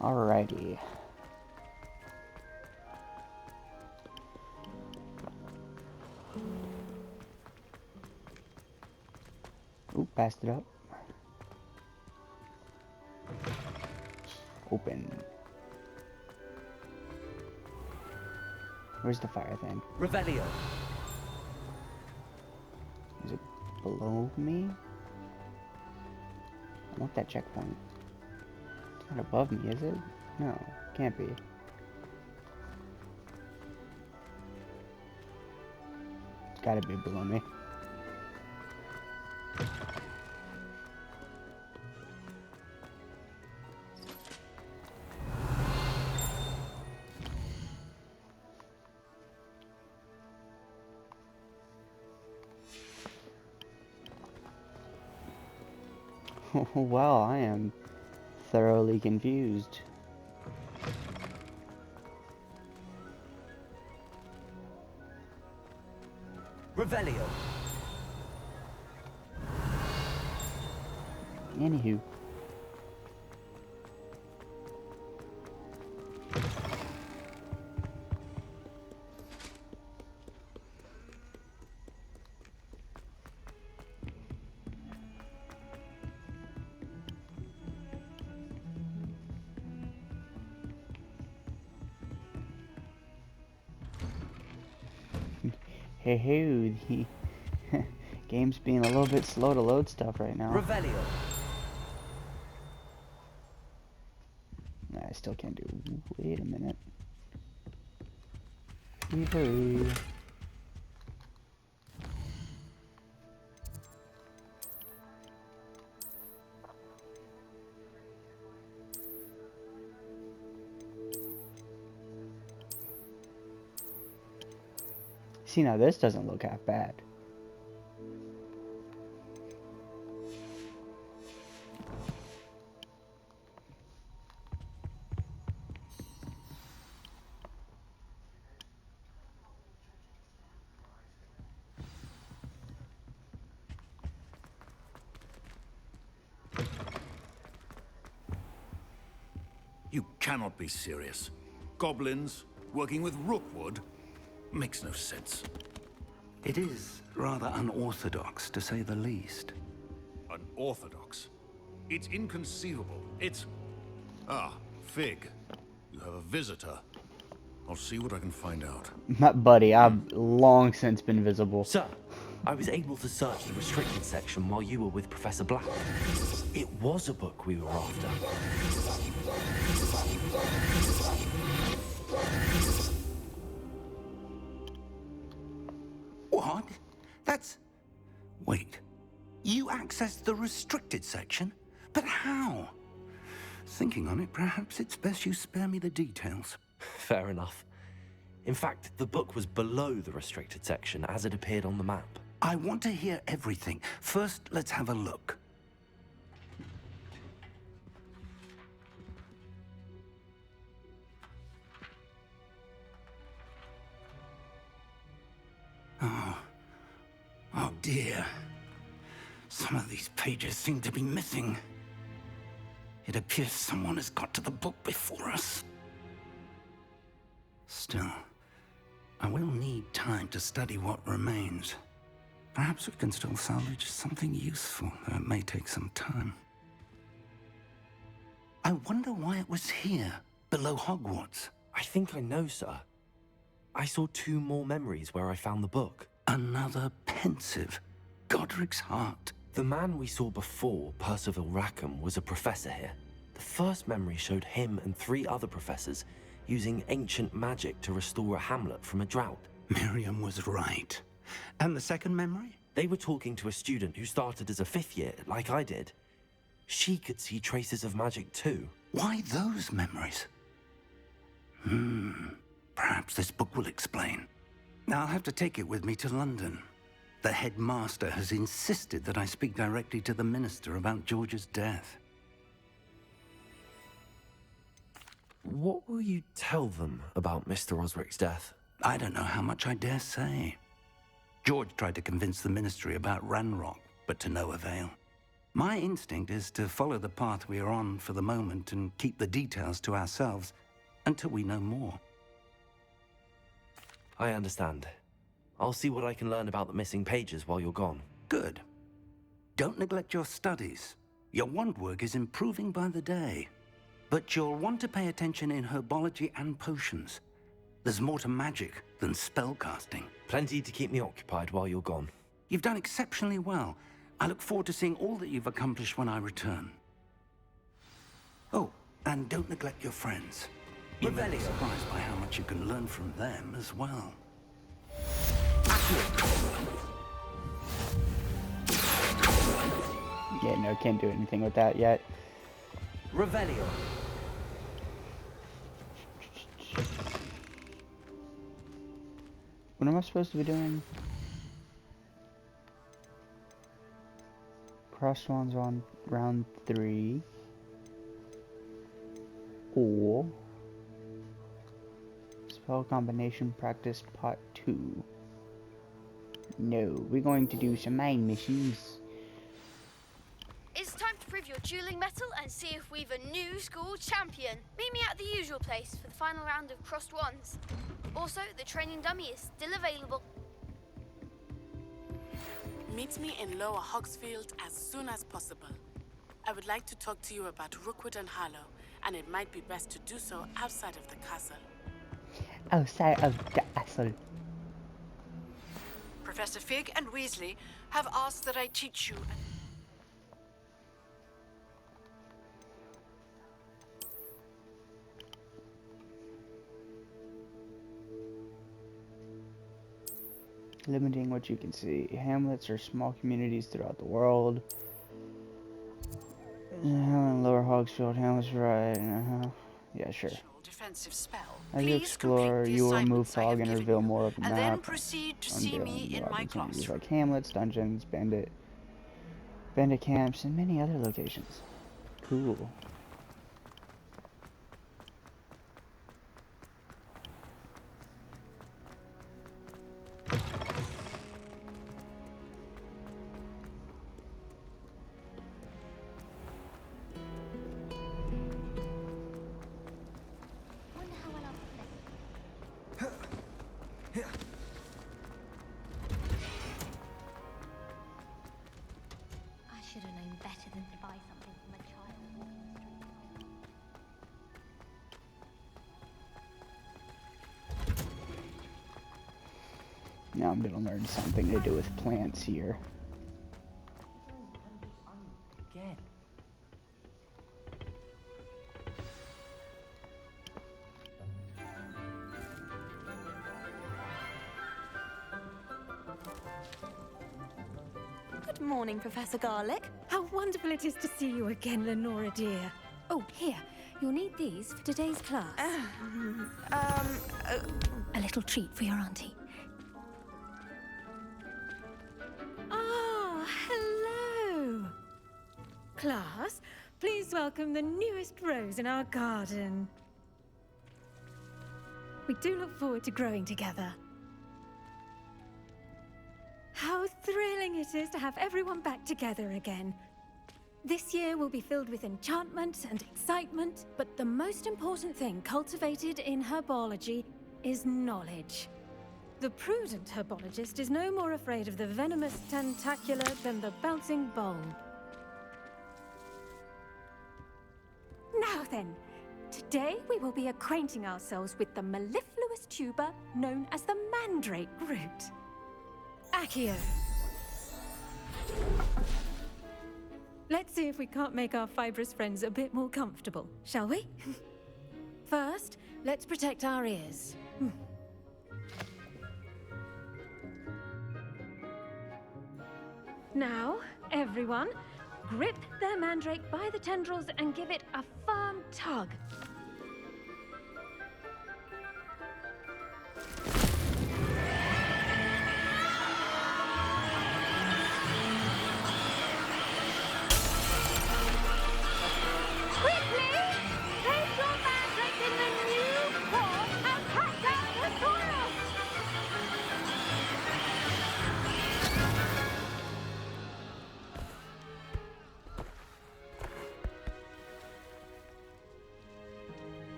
Alrighty. Oop, passed it up. Open. Where's the fire thing? Revelio. Is it below me? I want that checkpoint. It's not above me, is it? No, can't be. It's gotta be below me. Well, I am thoroughly confused. Revelio. Anywho. Hey, the game's being a little bit slow to load stuff right now. Revelio. I still can't do. Wait a minute. Hurry. See, now this doesn't look half bad. You cannot be serious. Goblins working with Rookwood makes no sense. It is rather unorthodox, to say the least. Unorthodox? It's inconceivable. It's... Ah, Fig. You have a visitor. I'll see what I can find out. My buddy, I've long since been visible. Sir, I was able to search the restricted section while you were with Professor Black. It was a book we were after. What? That's... Wait. You accessed the restricted section? But how? Thinking on it, perhaps it's best you spare me the details. Fair enough. In fact, the book was below the restricted section as it appeared on the map. I want to hear everything. First, let's have a look. Oh dear. Some of these pages seem to be missing. It appears someone has got to the book before us. Still, I will need time to study what remains. Perhaps we can still salvage something useful, though it may take some time. I wonder why it was here, below Hogwarts. I think I know, sir. I saw 2 more memories where I found the book. Another pensive. Godric's heart. The man we saw before, Percival Rackham, was a professor here. The first memory showed him and 3 other professors using ancient magic to restore a hamlet from a drought. Miriam was right. And the second memory? They were talking to a student who started as a 5th year, like I did. She could see traces of magic too. Why those memories? Perhaps this book will explain. Now I'll have to take it with me to London. The headmaster has insisted that I speak directly to the minister about George's death. What will you tell them about Mr. Osric's death? I don't know how much I dare say. George tried to convince the ministry about Ranrock, but to no avail. My instinct is to follow the path we are on for the moment and keep the details to ourselves until we know more. I understand. I'll see what I can learn about the missing pages while you're gone. Good. Don't neglect your studies. Your wand work is improving by the day. But you'll want to pay attention in herbology and potions. There's more to magic than spellcasting. Plenty to keep me occupied while you're gone. You've done exceptionally well. I look forward to seeing all that you've accomplished when I return. Oh, and don't neglect your friends. You may be surprised by how much you can learn from them as well. Yeah, no, can't do anything with that yet. Revelio. What am I supposed to be doing? Cross ones on round 3. Or spell combination practice part 2. No, we're going to do some main missions. It's time to prove your dueling mettle and see if we've a new school champion. Meet me at the usual place for the final round of crossed wands. Also, the training dummy is still available. Meet me in Lower Hogsfield as soon as possible. I would like to talk to you about Rookwood and Harlow, and it might be best to do so outside of the castle. Outside of the castle. Professor Fig and Weasley have asked that I teach you. Limiting what you can see. Hamlets are small communities throughout the world. Lower Hogsfield, hamlets, right? Yeah, sure. Defensive spell. As you Please explore, complete the you will remove assignments I have fog and given reveal you, more of the and map. then proceed to see me Unveiling in new my opportunities classroom. like hamlets, dungeons, bandit camps, and many other locations. Cool. I should have known better than to buy something from a child. Now I'm gonna learn something to do with plants here. Again. Good morning, Professor Garlick. How wonderful it is to see you again, Lenora dear. Oh, here. You'll need these for today's class. A little treat for your auntie. Ah, hello. Class, please welcome the newest rose in our garden. We do look forward to growing together. How thrilling it is to have everyone back together again. This year will be filled with enchantment and excitement, but the most important thing cultivated in herbology is knowledge. The prudent herbologist is no more afraid of the venomous tentacular than the bouncing bulb. Now then, today we will be acquainting ourselves with the mellifluous tuber known as the mandrake root. Accio. Let's see if we can't make our fibrous friends a bit more comfortable, shall we? First, let's protect our ears. Now, everyone, grip their mandrake by the tendrils and give it a firm tug.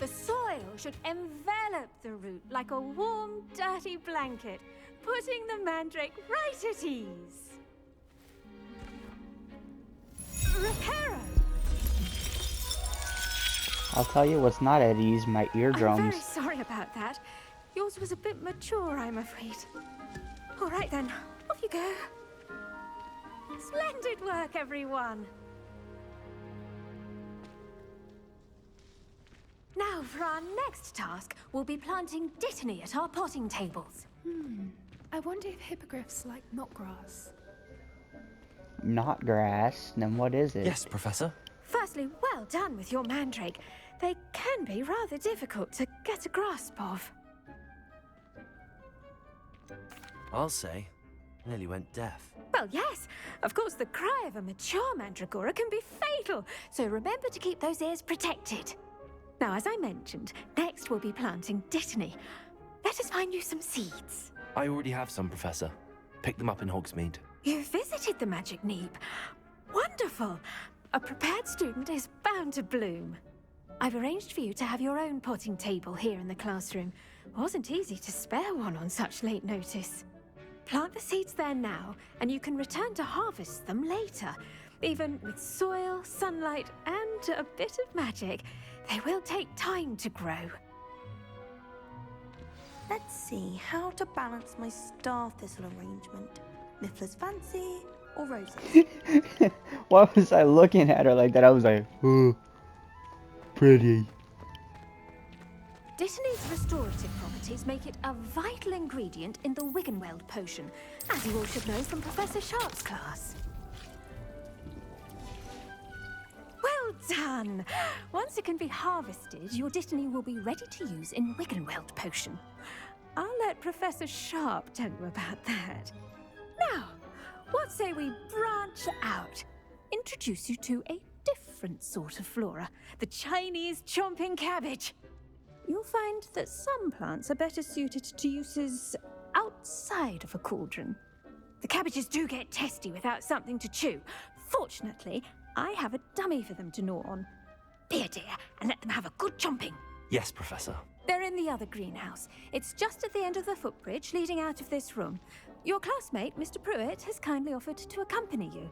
The soil should envelop the root like a warm, dirty blanket, putting the mandrake right at ease. Reparo! I'll tell you what's not at ease, my I'm eardrums. very sorry about that. Yours was a bit mature, I'm afraid. All right then, off you go. Splendid work, everyone. Now, for our next task, we'll be planting dittany at our potting tables. I wonder if hippogriffs like knotgrass. Not grass, then what is it? Yes, Professor. Firstly, well done with your mandrake. They can be rather difficult to get a grasp of. I'll say. Nearly went deaf. Well, yes. Of course, the cry of a mature mandragora can be fatal, so remember to keep those ears protected. Now, as I mentioned, next we'll be planting dittany. Let us find you some seeds. I already have some, Professor. Picked them up in Hogsmeade. You visited the Magic Neep. Wonderful. A prepared student is bound to bloom. I've arranged for you to have your own potting table here in the classroom. Wasn't easy to spare one on such late notice. Plant the seeds there now, and you can return to harvest them later. Even with soil, sunlight, and a bit of magic, they will take time to grow. Let's see how to balance my star thistle arrangement. Mifflin's fancy or roses? Why was I looking at her like that? I was like, ooh, pretty. Dittany's restorative properties make it a vital ingredient in the Wiggenweld potion, as you all should know from Professor Sharp's class. Well done! Once it can be harvested, your dittany will be ready to use in Wiggenweld potion. I'll let Professor Sharp tell you about that. Now, what say we branch out? Introduce you to a different sort of flora, the Chinese chomping cabbage. You'll find that some plants are better suited to uses outside of a cauldron. The cabbages do get testy without something to chew. Fortunately, I have a dummy for them to gnaw on. Be a dear and let them have a good chomping. Yes, Professor. They're in the other greenhouse. It's just at the end of the footbridge leading out of this room. Your classmate, Mr. Pruitt, has kindly offered to accompany you.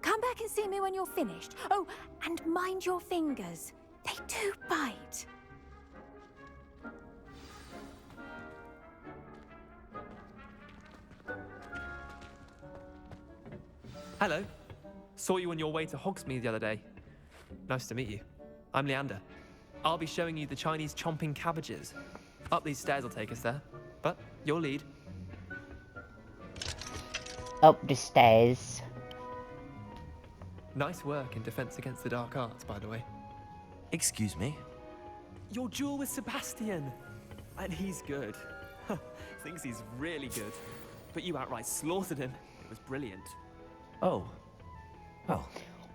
Come back and see me when you're finished. Oh, and mind your fingers. They do bite. Hello. Saw you on your way to Hogsmeade the other day. Nice to meet you. I'm Leander. I'll be showing you the Chinese chomping cabbages. Up these stairs will take us there, but you'll lead. Up the stairs. Nice work in Defense Against the Dark Arts, by the way. Excuse me? Your duel with Sebastian! And he's good. Thinks he's really good. But you outright slaughtered him. It was brilliant. Oh. Well.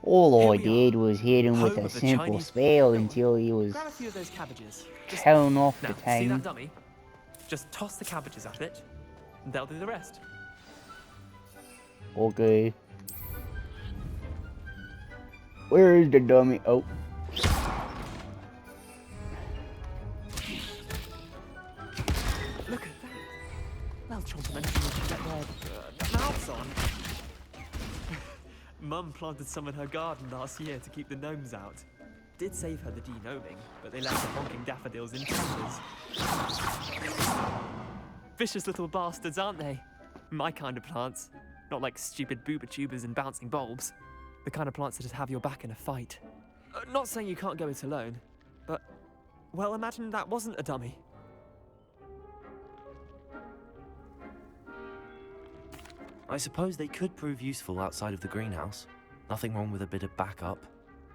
All I Here we did are. was hit him with Home a of the simple Chinese- spell until he was Grab a few of those cabbages. Just- telling off Now, the see time. that dummy? Just toss the cabbages at it, and they'll do the rest. Okay. Where is the dummy? Oh. Look at that. They'll chomp them anything they can get their mouths on. Mum planted some in her garden last year to keep the gnomes out. Did save her the de-gnoming, but they left the honking daffodils in timbers. Vicious little bastards, aren't they? My kind of plants. Not like stupid booba tubers and bouncing bulbs. The kind of plants that just have your back in a fight. Not saying you can't go it alone, but, well, imagine that wasn't a dummy. I suppose they could prove useful outside of the greenhouse. Nothing wrong with a bit of backup,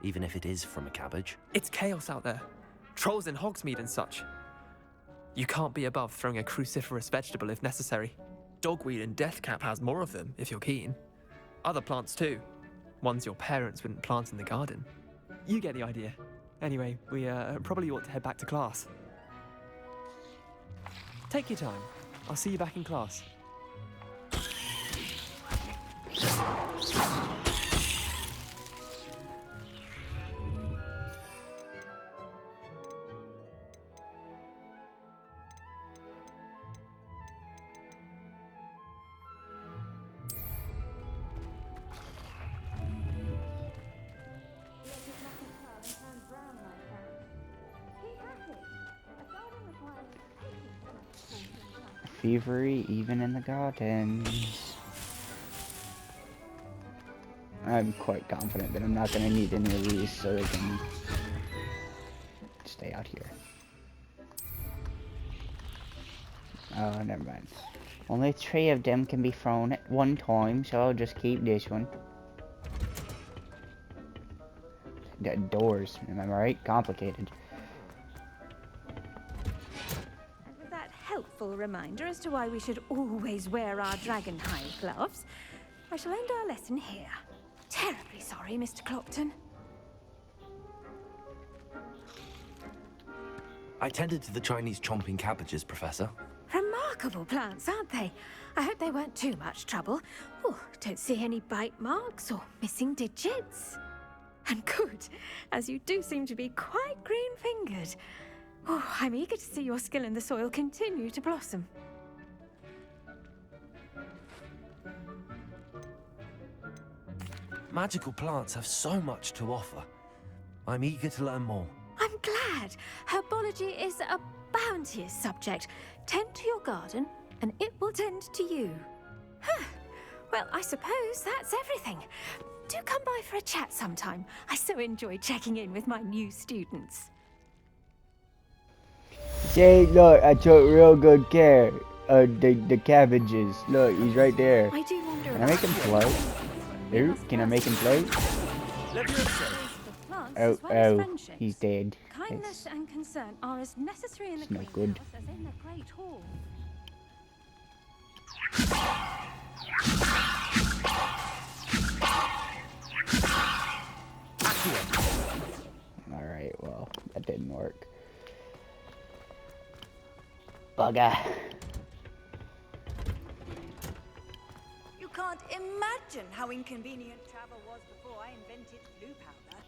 even if it is from a cabbage. It's chaos out there. Trolls in Hogsmeade and such. You can't be above throwing a cruciferous vegetable if necessary. Dogweed and deathcap has more of them, if you're keen. Other plants too. Ones your parents wouldn't plant in the garden. You get the idea. Anyway, we probably ought to head back to class. Take your time. I'll see you back in class. thievery even in the gardens. I'm quite confident that I'm not going to need any of these, so they can stay out here. Oh, never mind. Only 3 of them can be thrown at one time, so I'll just keep this one. The doors, am I right? Complicated. And with that helpful reminder as to why we should always wear our dragon hide gloves, I shall end our lesson here. Terribly sorry, Mr. Clopton. I tended to the Chinese chomping cabbages, Professor. Remarkable plants, aren't they? I hope they weren't too much trouble. Oh, don't see any bite marks or missing digits. And good, as you do seem to be quite green-fingered. Oh, I'm eager to see your skill in the soil continue to blossom. Magical plants have so much to offer. I'm eager to learn more. I'm glad. Herbology is a bounteous subject. Tend to your garden, and it will tend to you. Huh. Well, I suppose that's everything. Do come by for a chat sometime. I so enjoy checking in with my new students. See, look, I took real good care of the cabbages. Look, he's right there. I do wonder Can I make him float? Ooh, can I make him float? Oh, he's dead. Kindness and concern are as necessary in the It's no greenhouse good. as in the Great Hall. Alright, well, that didn't work. Bugger. You can't imagine how inconvenient travel was before I invented blue powder.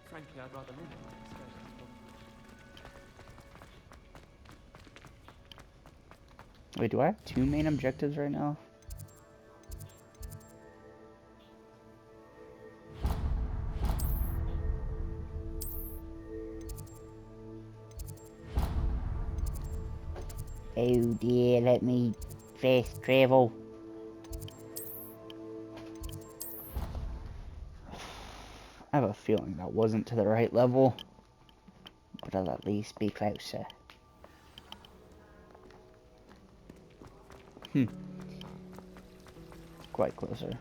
Frankly, I'd rather live instead. Wait, do I have 2 main objectives right now? Oh dear, let me fast travel. I have a feeling that wasn't to the right level, but I'll at least be closer. Quite closer.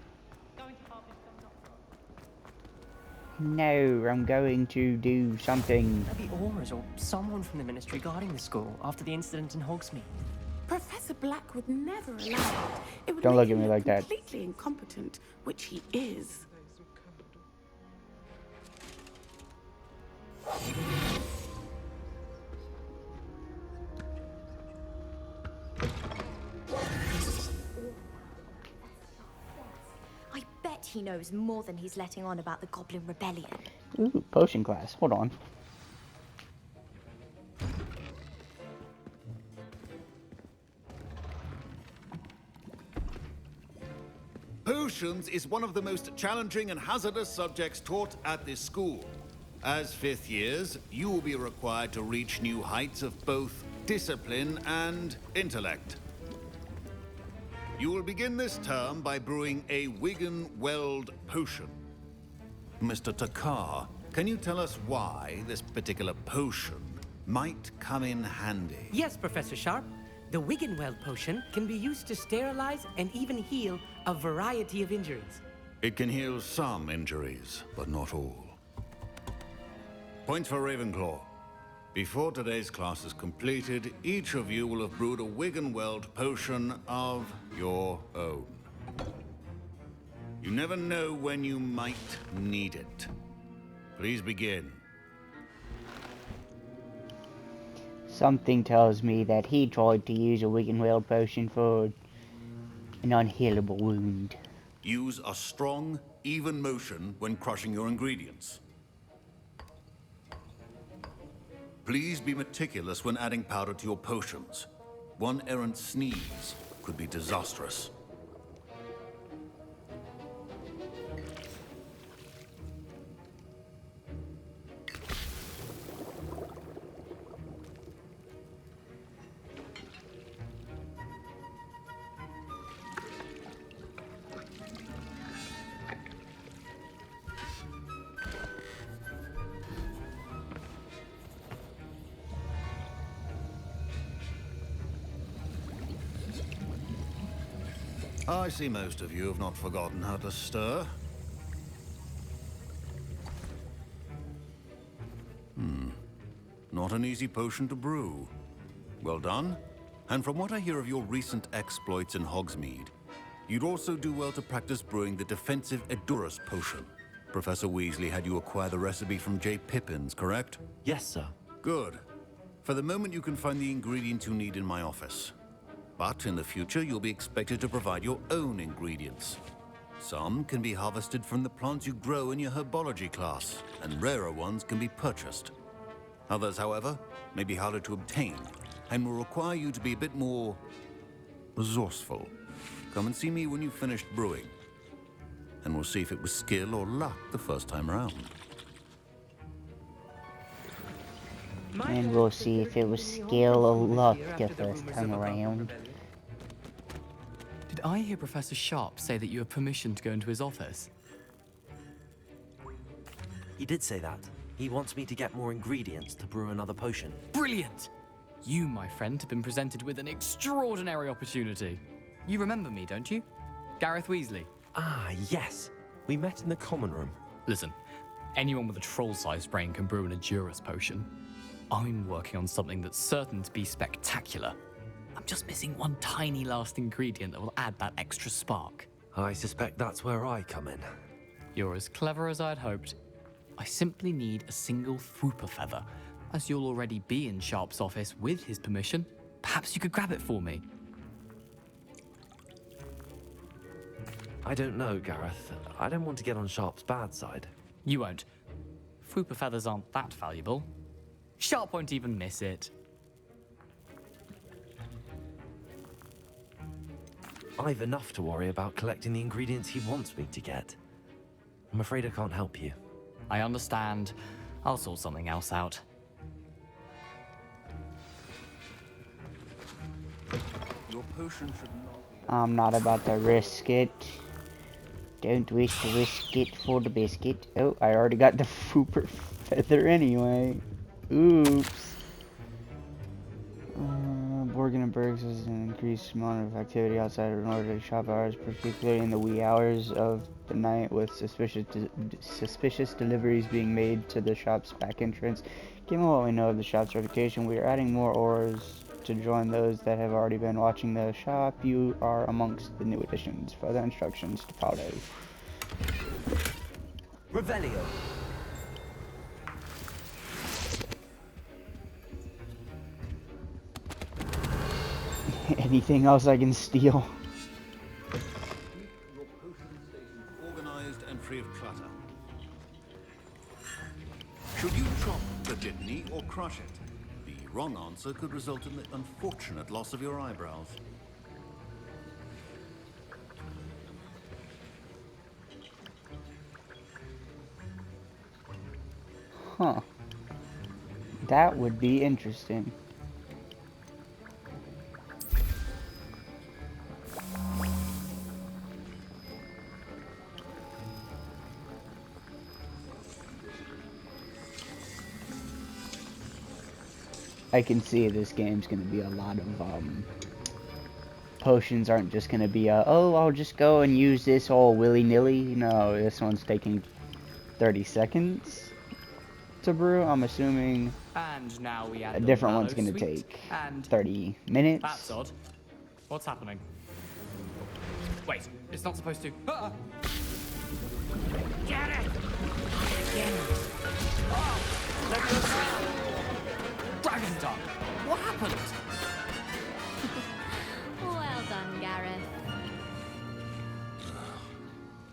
No, I'm going to do something. Maybe Aurors or someone from the Ministry guarding the school after the incident in Hogsmeade. Professor Black would never allow it. It would Don't make look at him me like that. completely incompetent, which he is. I bet he knows more than he's letting on about the Goblin Rebellion. Ooh, potion class. Hold on. Potions is one of the most challenging and hazardous subjects taught at this school. As 5th years, you will be required to reach new heights of both discipline and intellect. You will begin this term by brewing a Wigan-Weld potion. Mr. Takar, can you tell us why this particular potion might come in handy? Yes, Professor Sharp. The Wiggenweld potion can be used to sterilize and even heal a variety of injuries. It can heal some injuries, but not all. Point for Ravenclaw. Before today's class is completed, each of you will have brewed a Wiggenweld potion of your own. You never know when you might need it. Please begin. Something tells me that he tried to use a Wiggenweld potion for an unhealable wound. Use a strong, even motion when crushing your ingredients. Please be meticulous when adding powder to your potions. One errant sneeze could be disastrous. I see most of you have not forgotten how to stir. Not an easy potion to brew. Well done. And from what I hear of your recent exploits in Hogsmeade, you'd also do well to practice brewing the defensive Edurus potion. Professor Weasley had you acquire the recipe from J. Pippin's, correct? Yes, sir. Good. For the moment, you can find the ingredients you need in my office. But in the future, you'll be expected to provide your own ingredients. Some can be harvested from the plants you grow in your herbology class, and rarer ones can be purchased. Others, however, may be harder to obtain, and will require you to be a bit more resourceful. Come and see me when you've finished brewing, and we'll see if it was skill or luck the first time around. And we'll see if it was skill or luck the first time around. Did I hear Professor Sharp say that you have permission to go into his office? He did say that. He wants me to get more ingredients to brew another potion. Brilliant! You, my friend, have been presented with an extraordinary opportunity. You remember me, don't you? Gareth Weasley. Ah, yes. We met in the common room. Listen, anyone with a troll-sized brain can brew an Edurus potion. I'm working on something that's certain to be spectacular. I'm just missing one tiny last ingredient that will add that extra spark. I suspect that's where I come in. You're as clever as I'd hoped. I simply need a single Fwooper feather. As you'll already be in Sharp's office with his permission, perhaps you could grab it for me. I don't know, Gareth. I don't want to get on Sharp's bad side. You won't. Fwooper feathers aren't that valuable. Sharp won't even miss it. I've enough to worry about collecting the ingredients he wants me to get. I'm afraid I can't help you. I understand. I'll sort something else out. Your potion should not... I'm not about to risk it. Don't wish to risk it for the biscuit. Oh, I already got the Fwooper feather anyway. Oops. Borgin and Bergs has an increased amount of activity outside of ordinary shop hours, particularly in the wee hours of the night, with suspicious deliveries being made to the shop's back entrance. Given what we know of the shop's reputation, we are adding more ores to join those that have already been watching the shop. You are amongst the new additions. Further instructions to follow. Revelio. Anything else I can steal? Your potion stations organized and free of clutter. Should you chop the litany or crush it? The wrong answer could result in the unfortunate loss of your eyebrows. Huh. That would be interesting. I can see this game's gonna be a lot of, potions aren't just gonna be oh, I'll just go and use this all willy-nilly. No, this one's taking 30 seconds to brew. I'm assuming And now we add a the different mallow one's gonna sweet take and 30 minutes. That's odd. What's happening? Wait, it's not supposed to. Ah! Get it! Get it! Oh! Let me go. Dragon Dog! What happened? Well done, Gareth.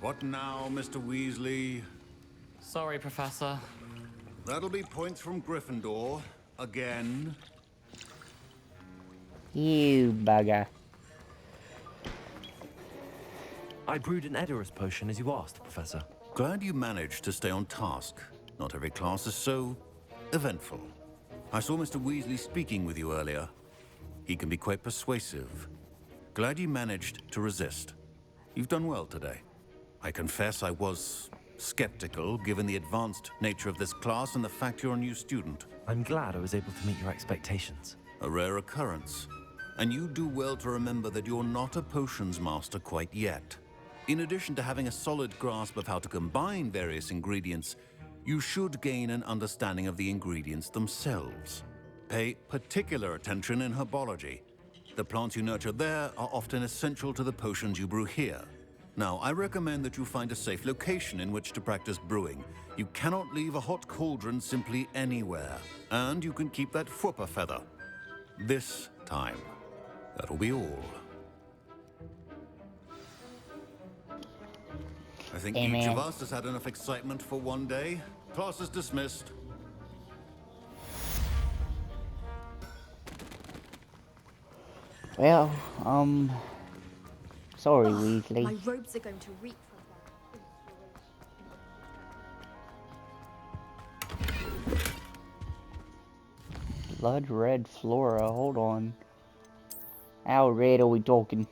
What now, Mr. Weasley? Sorry, Professor. That'll be points from Gryffindor. Again. You bugger. I brewed an Edurus potion as you asked, Professor. Glad you managed to stay on task. Not every class is so eventful. I saw Mr. Weasley speaking with you earlier. He can be quite persuasive. Glad you managed to resist. You've done well today. I confess I was skeptical, given the advanced nature of this class and the fact you're a new student. I'm glad I was able to meet your expectations. A rare occurrence. And you do well to remember that you're not a potions master quite yet. In addition to having a solid grasp of how to combine various ingredients, you should gain an understanding of the ingredients themselves. Pay particular attention in herbology. The plants you nurture there are often essential to the potions you brew here. Now, I recommend that you find a safe location in which to practice brewing. You cannot leave a hot cauldron simply anywhere. And you can keep that Fwooper feather. This time. That'll be all. I think Hey, each man. of us has had enough excitement for one day. Class is dismissed. Well, sorry, Ugh, Weasley. my robes are going to reek from Blood red flora, hold on. How red are we talking?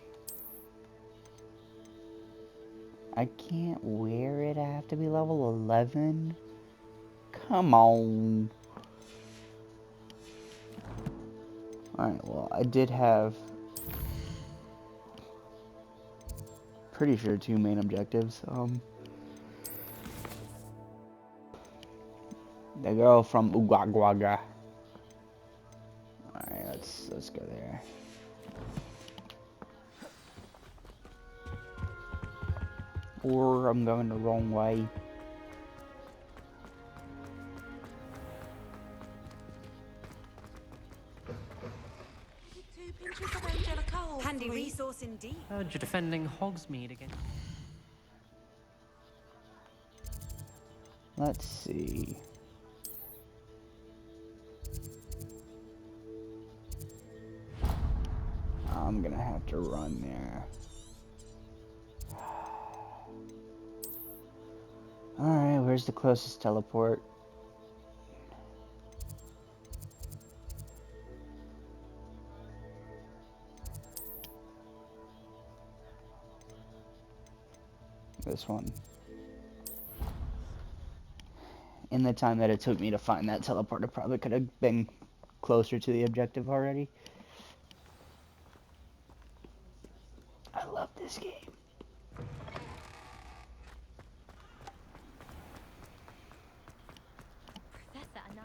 I can't wear it, I have to be level 11? Come on. Alright, well, I did have... pretty sure 2 main objectives. The girl from Ugagwaga. Alright, let's go there. Or I'm going the wrong way. Handy resource indeed. Heard you're defending Hogsmeade again. Let's see. I'm gonna have to run there. Alright, where's the closest teleport? This one. In the time that it took me to find that teleport, I probably could have been closer to the objective already. I love this game. Professor Anai.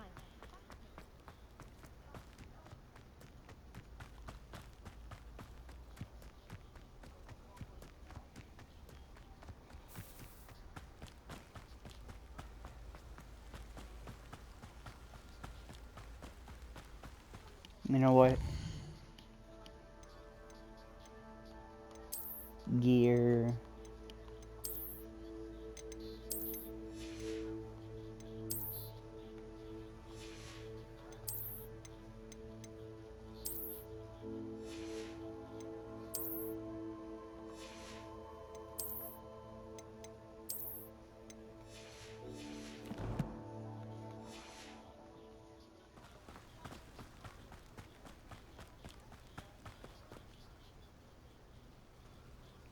You know what? Gear.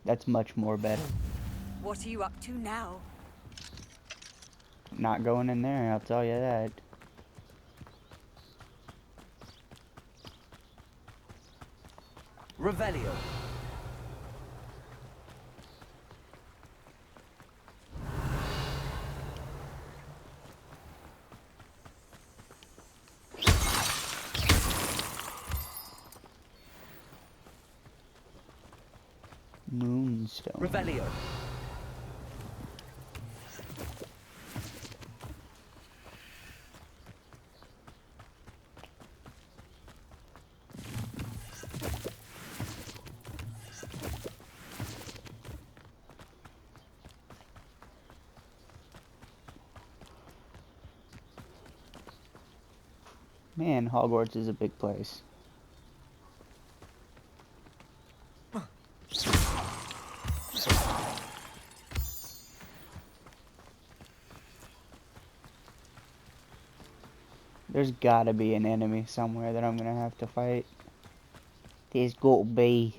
That's much more better. What are you up to now? Not going in there, I'll tell you that. Revelio. Moonstone. Revelio. Man, Hogwarts is a big place. There's gotta be an enemy somewhere that I'm gonna have to fight. There's gotta be.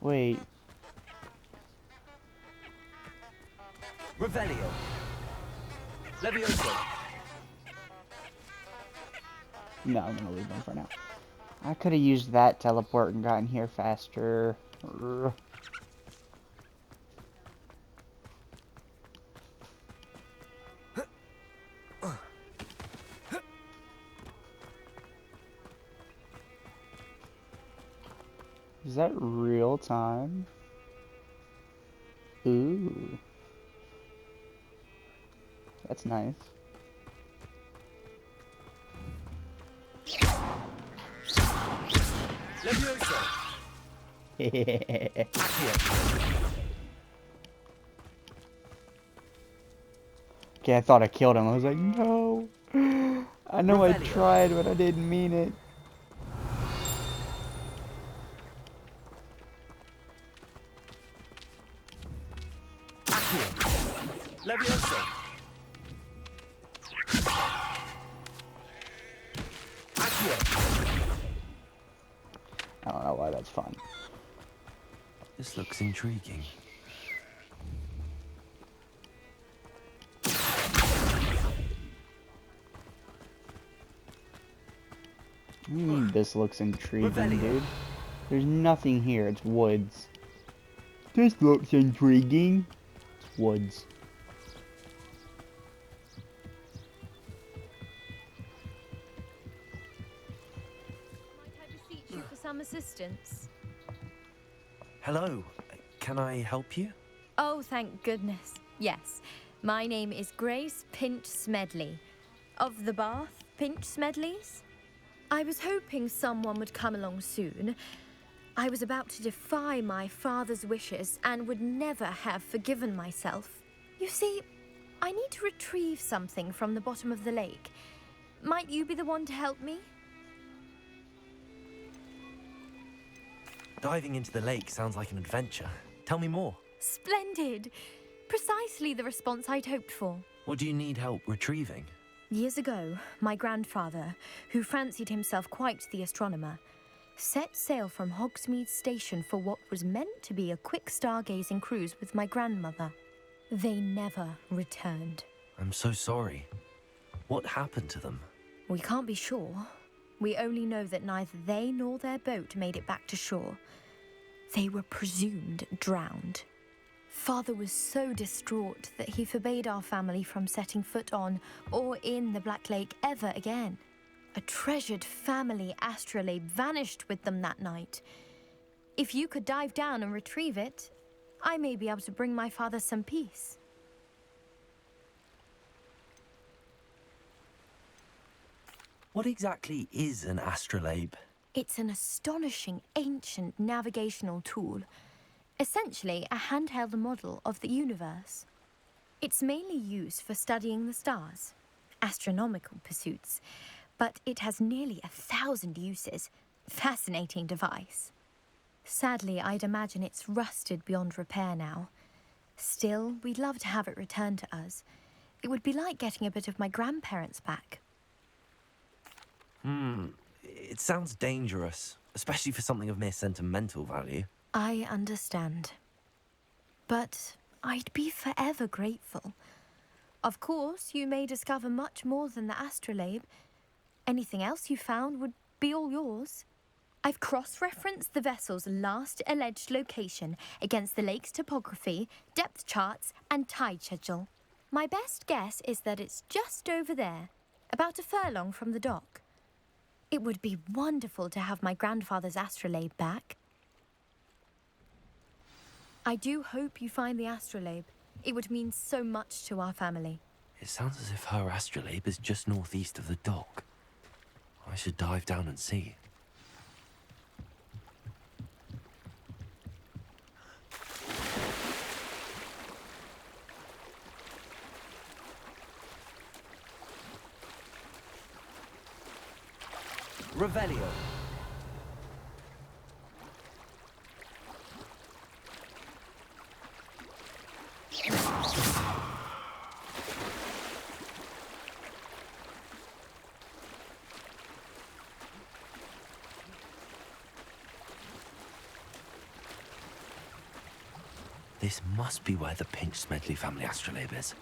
Wait. Revelio. Levioso. No, I'm gonna leave them for now. I could have used that teleport and gotten here faster. Urgh. Is that real time? Ooh. That's nice. Levioso. Okay, I thought I killed him. I was like, no. I know I tried, but I didn't mean it. Levioso. I don't know why that's fun. This looks intriguing. What do you mean this looks intriguing, dude? There's nothing here. It's woods. This looks intriguing. It's woods. Might I beseech you for some assistance? Hello. Can I help you? Oh, thank goodness. Yes. My name is Grace Pinch Smedley. Of the Bath Pinch Smedleys? I was hoping someone would come along soon. I was about to defy my father's wishes and would never have forgiven myself. You see, I need to retrieve something from the bottom of the lake. Might you be the one to help me? Diving into the lake sounds like an adventure. Tell me more. Splendid! Precisely the response I'd hoped for. What do you need help retrieving? Years ago, my grandfather, who fancied himself quite the astronomer, set sail from Hogsmeade Station for what was meant to be a quick stargazing cruise with my grandmother. They never returned. I'm so sorry. What happened to them? We can't be sure. We only know that neither they nor their boat made it back to shore. They were presumed drowned. Father was so distraught that he forbade our family from setting foot on or in the Black Lake ever again. A treasured family astrolabe vanished with them that night. If you could dive down and retrieve it, I may be able to bring my father some peace. What exactly is an astrolabe? It's an astonishing ancient navigational tool. Essentially, a handheld model of the universe. It's mainly used for studying the stars, astronomical pursuits, but it has nearly 1,000 uses. Fascinating device. Sadly, I'd imagine it's rusted beyond repair now. Still, we'd love to have it returned to us. It would be like getting a bit of my grandparents back. It sounds dangerous, especially for something of mere sentimental value. I understand. But I'd be forever grateful. Of course, you may discover much more than the astrolabe. Anything else you found would be all yours. I've cross-referenced the vessel's last alleged location against the lake's topography, depth charts, and tide schedule. My best guess is that it's just over there, about a furlong from the dock. It would be wonderful to have my grandfather's astrolabe back. I do hope you find the astrolabe. It would mean so much to our family. It sounds as if her astrolabe is just northeast of the dock. I should dive down and see. Revelio. This must be where the Pinch Smedley family astrolabe is.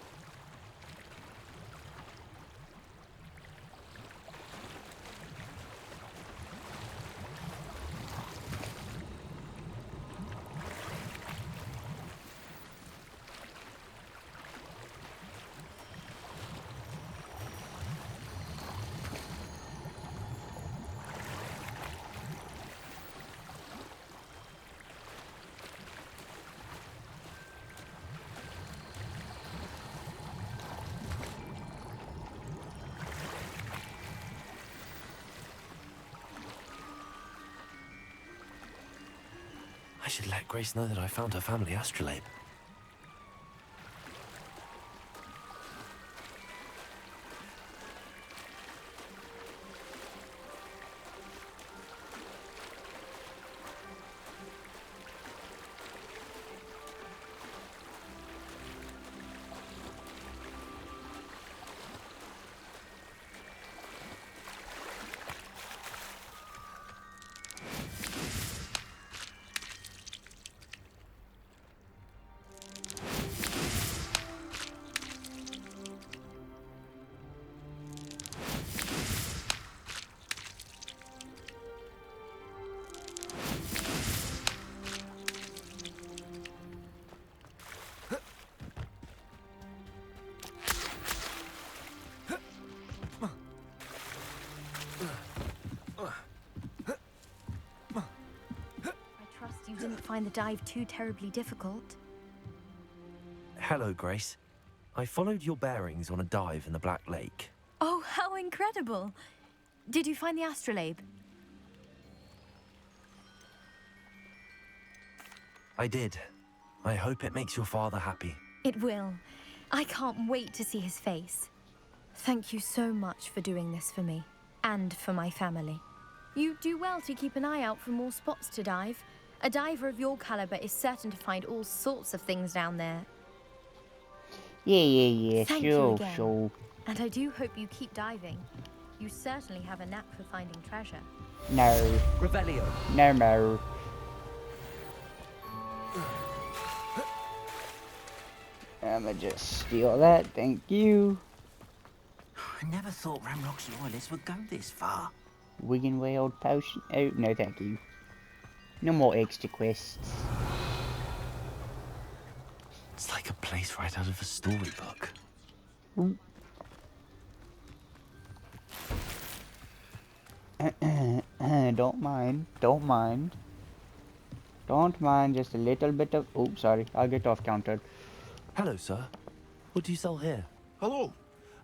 I should let Grace know that I found her family astrolabe. Didn't find the dive too terribly difficult. Hello, Grace. I followed your bearings on a dive in the Black Lake. Oh, how incredible! Did you find the astrolabe? I did. I hope it makes your father happy. It will. I can't wait to see his face. Thank you so much for doing this for me, and for my family. You do well to keep an eye out for more spots to dive. A diver of your caliber is certain to find all sorts of things down there. Yeah, Thank sure, you again. sure. And I do hope you keep diving. You certainly have a knack for finding treasure. No. Revelio. No. I'ma just steal that, thank you. I never thought Ramrock's loyalists would go this far. Wigan Whale potion? Oh, no thank you. No more extra quests. It's like a place right out of a storybook. Don't mind. Don't mind just a little bit of... Oh, sorry. I'll get off counter. Hello, sir. What do you sell here? Hello.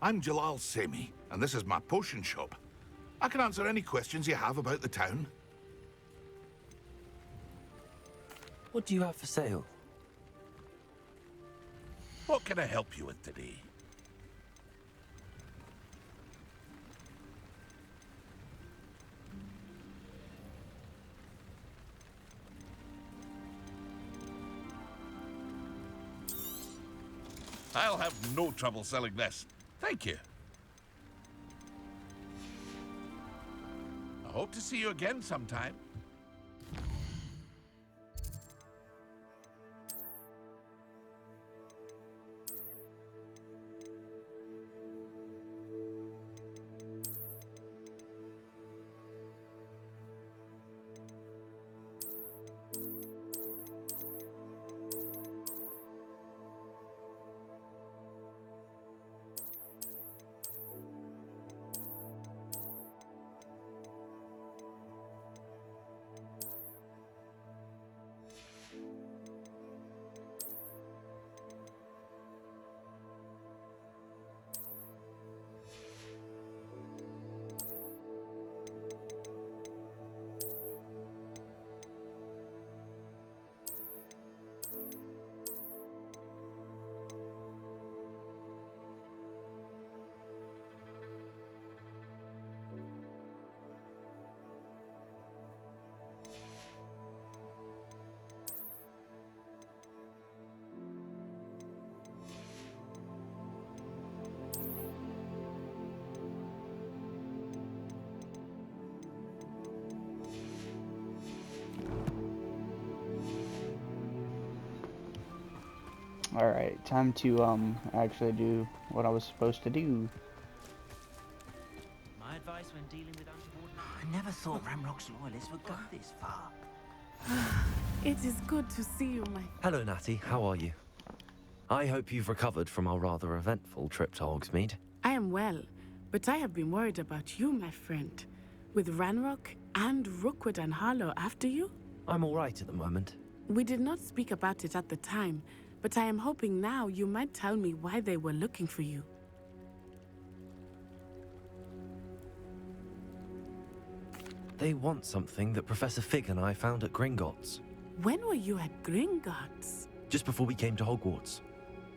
I'm Jalal Semi, and this is my potion shop. I can answer any questions you have about the town. What do you have for sale? What can I help you with today? I'll have no trouble selling this. Thank you. I hope to see you again sometime. Alright, time to actually do what I was supposed to do. My advice when dealing with untoward... I never thought Ramrock's loyalists would go this far. It is good to see you, my... Hello, Natty. How are you? I hope you've recovered from our rather eventful trip to Hogsmeade. I am well, but I have been worried about you, my friend. With Ranrock and Rookwood and Harlow after you? I'm all right at the moment. We did not speak about it at the time, but I am hoping now you might tell me why they were looking for you. They want something that Professor Fig and I found at Gringotts. When were you at Gringotts? Just before we came to Hogwarts.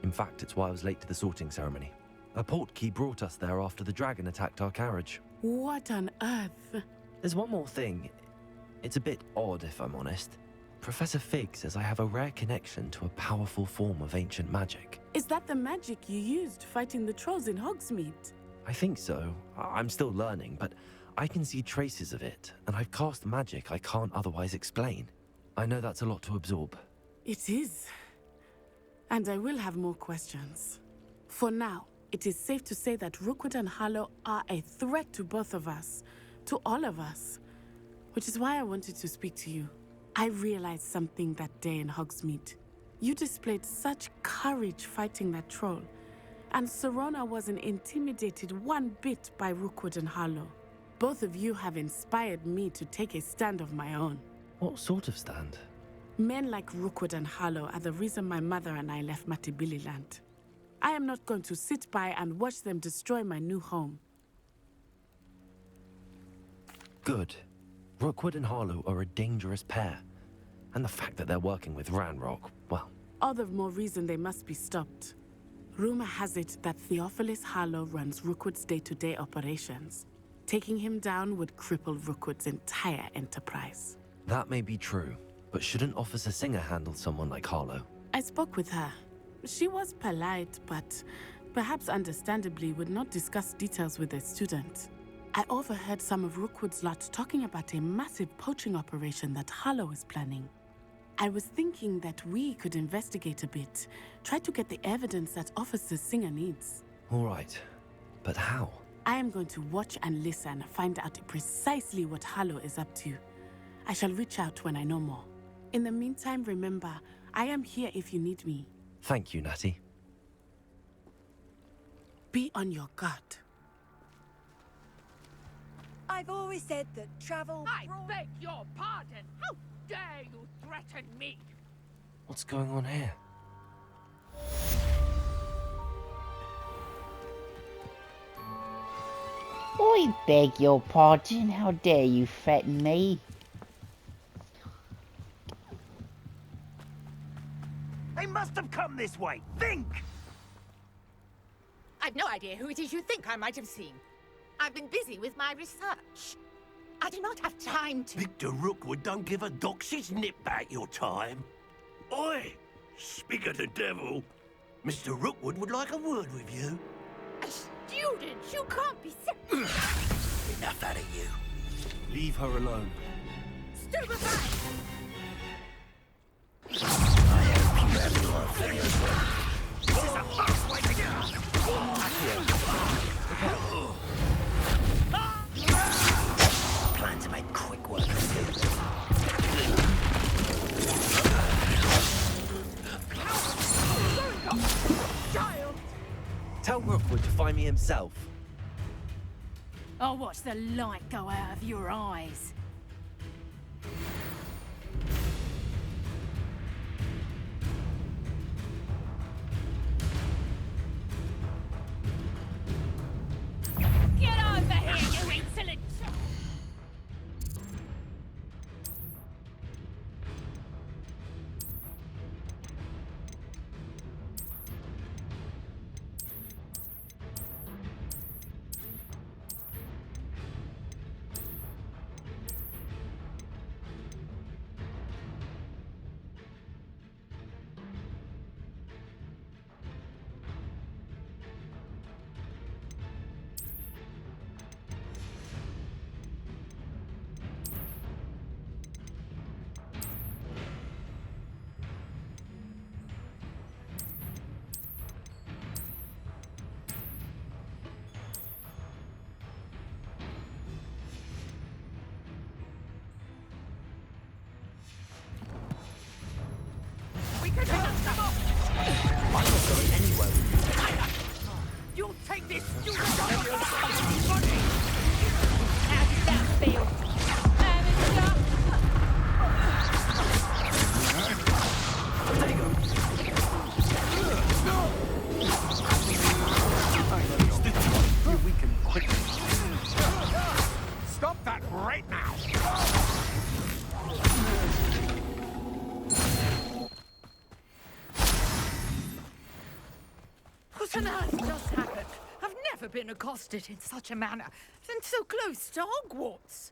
In fact, it's why I was late to the sorting ceremony. A portkey brought us there after the dragon attacked our carriage. What on earth? There's one more thing. It's a bit odd, if I'm honest. Professor Fig says I have a rare connection to a powerful form of ancient magic. Is that the magic you used fighting the trolls in Hogsmeade? I think so. I'm still learning, but I can see traces of it, and I've cast magic I can't otherwise explain. I know that's a lot to absorb. It is. And I will have more questions. For now, it is safe to say that Rookwood and Harlow are a threat to both of us, to all of us. Which is why I wanted to speak to you. I realized something that day in Hogsmeade. You displayed such courage fighting that troll, and Serona wasn't intimidated one bit by Rookwood and Harlow. Both of you have inspired me to take a stand of my own. What sort of stand? Men like Rookwood and Harlow are the reason my mother and I left Matabeleland. I am not going to sit by and watch them destroy my new home. Good. Rookwood and Harlow are a dangerous pair. And the fact that they're working with Ranrock, well... All the more reason they must be stopped. Rumor has it that Theophilus Harlow runs Rookwood's day-to-day operations. Taking him down would cripple Rookwood's entire enterprise. That may be true, but shouldn't Officer Singer handle someone like Harlow? I spoke with her. She was polite, but perhaps understandably would not discuss details with a student. I overheard some of Rookwood's lot talking about a massive poaching operation that Harlow is planning. I was thinking that we could investigate a bit, try to get the evidence that Officer Singer needs. All right, but how? I am going to watch and listen, find out precisely what Harlow is up to. I shall reach out when I know more. In the meantime, remember, I am here if you need me. Thank you, Natty. Be on your guard. I've always said that travel... I beg your pardon! How dare you threaten me? What's going on here? I beg your pardon, how dare you threaten me? They must have come this way. Think! I've no idea who it is you think I might have seen. I've been busy with my research. I do not have time to... Victor Rookwood don't give a doxy's nip back your time. Oi! Speak of the devil. Mr. Rookwood would like a word with you. A student? You can't be... Enough out of you. Leave her alone. Stupefy! I hope you have your affairs. This is a fast way to go. Plan to make quick work of you. Child! Tell Rookwood to find me himself. I'll watch the light go out of your eyes. Get over here, you insolent... What on earth just happened? I've never been accosted in such a manner, and so close to Hogwarts.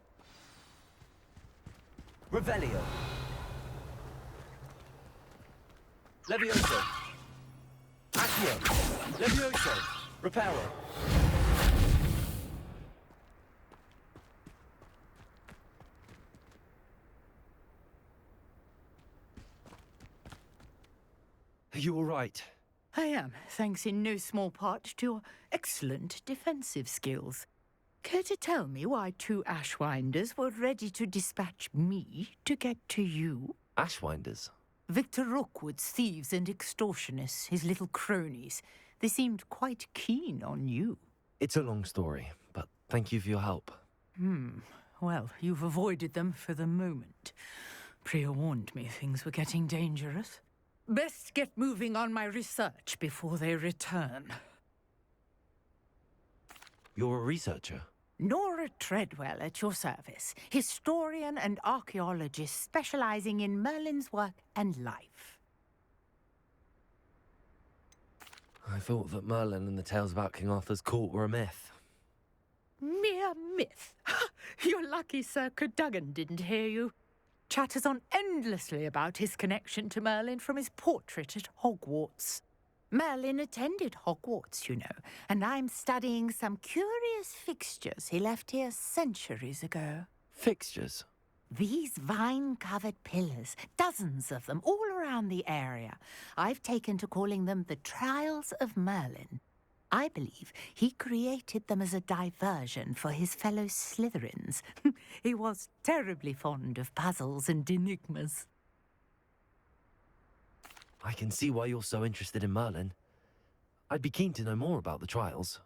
Revelio. Levioso. Accio. Levioso. Reparo. Are you all right? I am, thanks in no small part to your excellent defensive skills. Care to tell me why 2 Ashwinders were ready to dispatch me to get to you? Ashwinders? Victor Rookwood's thieves and extortionists, his little cronies. They seemed quite keen on you. It's a long story, but thank you for your help. Well, you've avoided them for the moment. Priya warned me things were getting dangerous. Best get moving on my research before they return. You're a researcher? Nora Treadwell at your service, historian and archaeologist specializing in Merlin's work and life. I thought that Merlin and the tales about King Arthur's court were a myth. Mere myth. You're lucky Sir Cadogan didn't hear you. Chatters on endlessly about his connection to Merlin from his portrait at Hogwarts. Merlin attended Hogwarts, you know, and I'm studying some curious fixtures he left here centuries ago. Fixtures? These vine-covered pillars, dozens of them, all around the area. I've taken to calling them the Trials of Merlin. I believe he created them as a diversion for his fellow Slytherins. He was terribly fond of puzzles and enigmas. I can see why you're so interested in Merlin. I'd be keen to know more about the trials.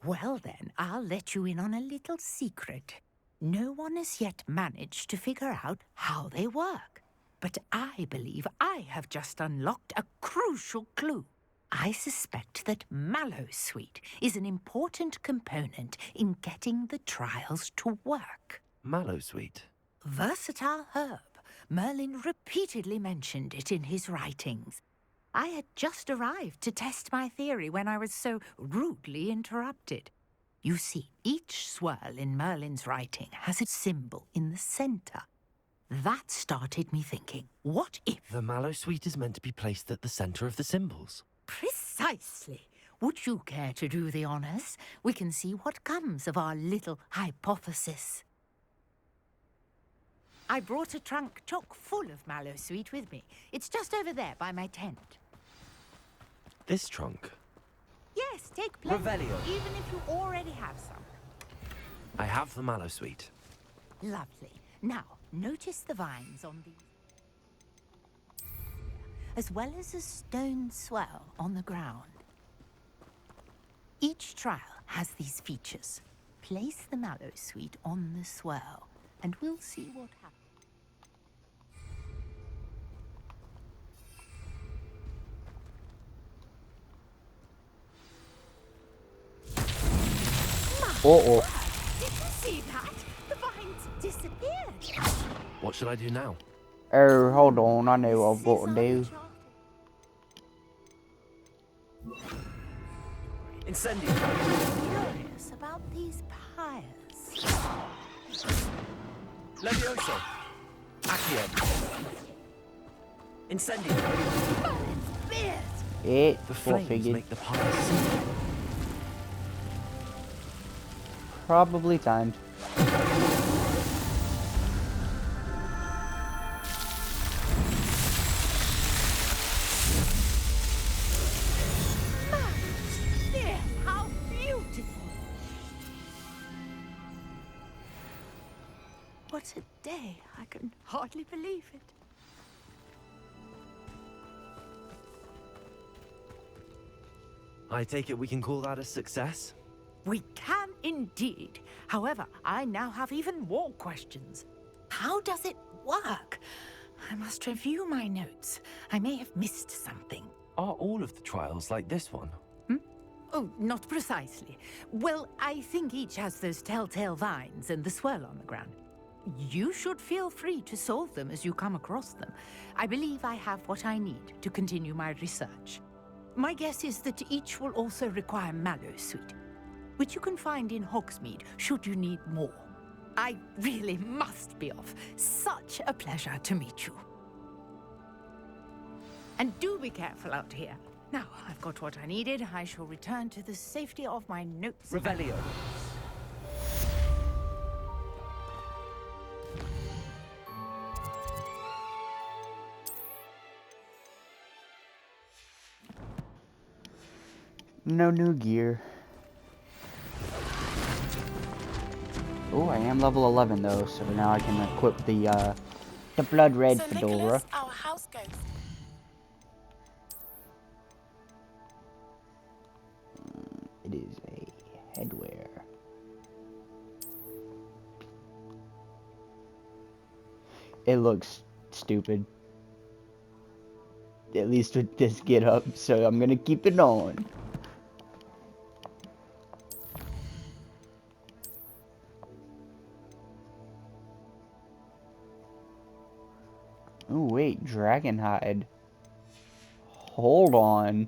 Well then, I'll let you in on a little secret. No one has yet managed to figure out how they work. But I believe I have just unlocked a crucial clue. I suspect that Mallowsweet is an important component in getting the trials to work. Mallowsweet? Versatile herb. Merlin repeatedly mentioned it in his writings. I had just arrived to test my theory when I was so rudely interrupted. You see, each swirl in Merlin's writing has a symbol in the center. That started me thinking, what if... The Mallowsweet is meant to be placed at the center of the symbols. Precisely. Would you care to do the honors? We can see what comes of our little hypothesis. I brought a trunk chock full of Mallowsweet with me. It's just over there by my tent. This trunk? Yes, take plenty, Revelio. even if you already have some. I have the Mallowsweet. Lovely. Now, notice the vines on these, as well as a stone swell on the ground. Each trial has these features. Place the Mallowsweet on the swell, and we'll see what happens. Uh-oh. Did you see that? The vines disappeared. What should I do now? Hold on, I know what I've got to do. Incendio. Curious about these pyres. Levioso. Accio. Incendio. It's The what flames figured. make the pyres sing. Probably timed. Yes, how beautiful! What a day! I can hardly believe it. I take it we can call that a success? We can indeed. However, I now have even more questions. How does it work? I must review my notes. I may have missed something. Are all of the trials like this one? Oh, not precisely. Well, I think each has those telltale vines and the swirl on the ground. You should feel free to solve them as you come across them. I believe I have what I need to continue my research. My guess is that each will also require mallowsweet, which you can find in Hogsmeade should you need more. I really must be off. Such a pleasure to meet you. And do be careful out here. Now, I've got what I needed. I shall return to the safety of my notes. Revelio. No new gear. Oh, I am level 11 though, so now I can equip the blood red Sir fedora. Nicholas, our house ghost. It is a headwear. It looks stupid. At least with this get up, so I'm gonna keep it on. Oh wait, dragon hide. Hold on.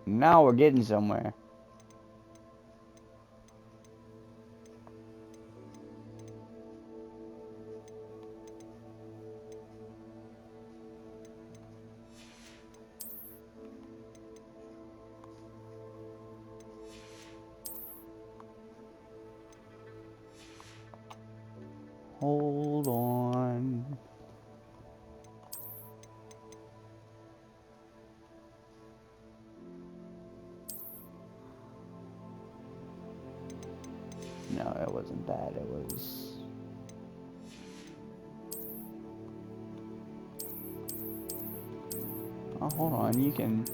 Now we're getting somewhere. Hold on. No, it wasn't that. It was... Oh, hold on. You can...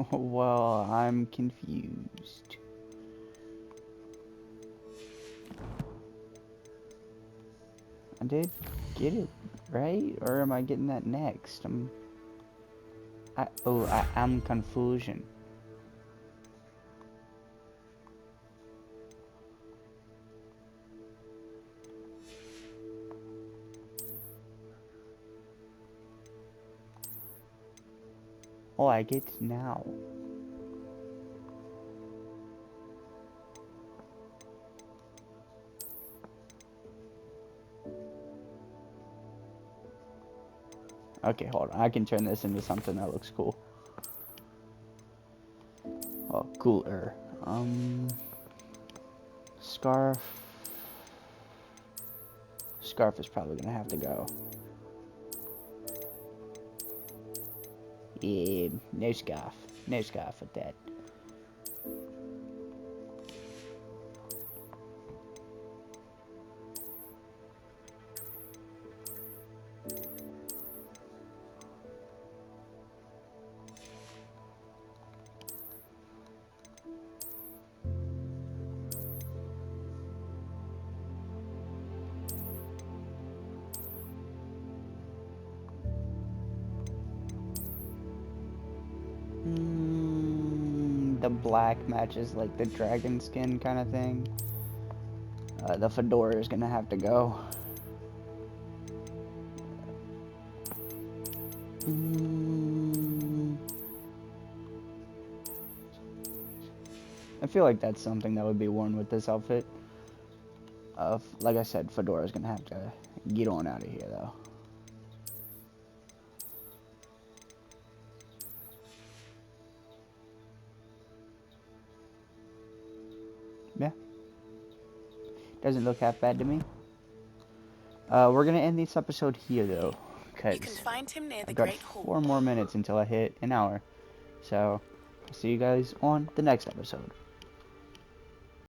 Well, I'm confused. I did get it right, or am I getting that next? I'm confusion. Oh, I get it now. Okay, hold on. I can turn this into something that looks cool. Oh, cooler. Scarf. Scarf is probably gonna have to go. Yeah, no scarf. No scarf with that. The black matches like the dragon skin kind of thing. The fedora is gonna have to go. I feel like that's something that would be worn with this outfit. Like I said, fedora is gonna have to get on out of here though. Yeah. Doesn't look half bad to me. We're gonna end this episode here though, because You can find him near the I've got Great Hall. 4 more minutes until I hit an hour. So, I'll see you guys on the next episode.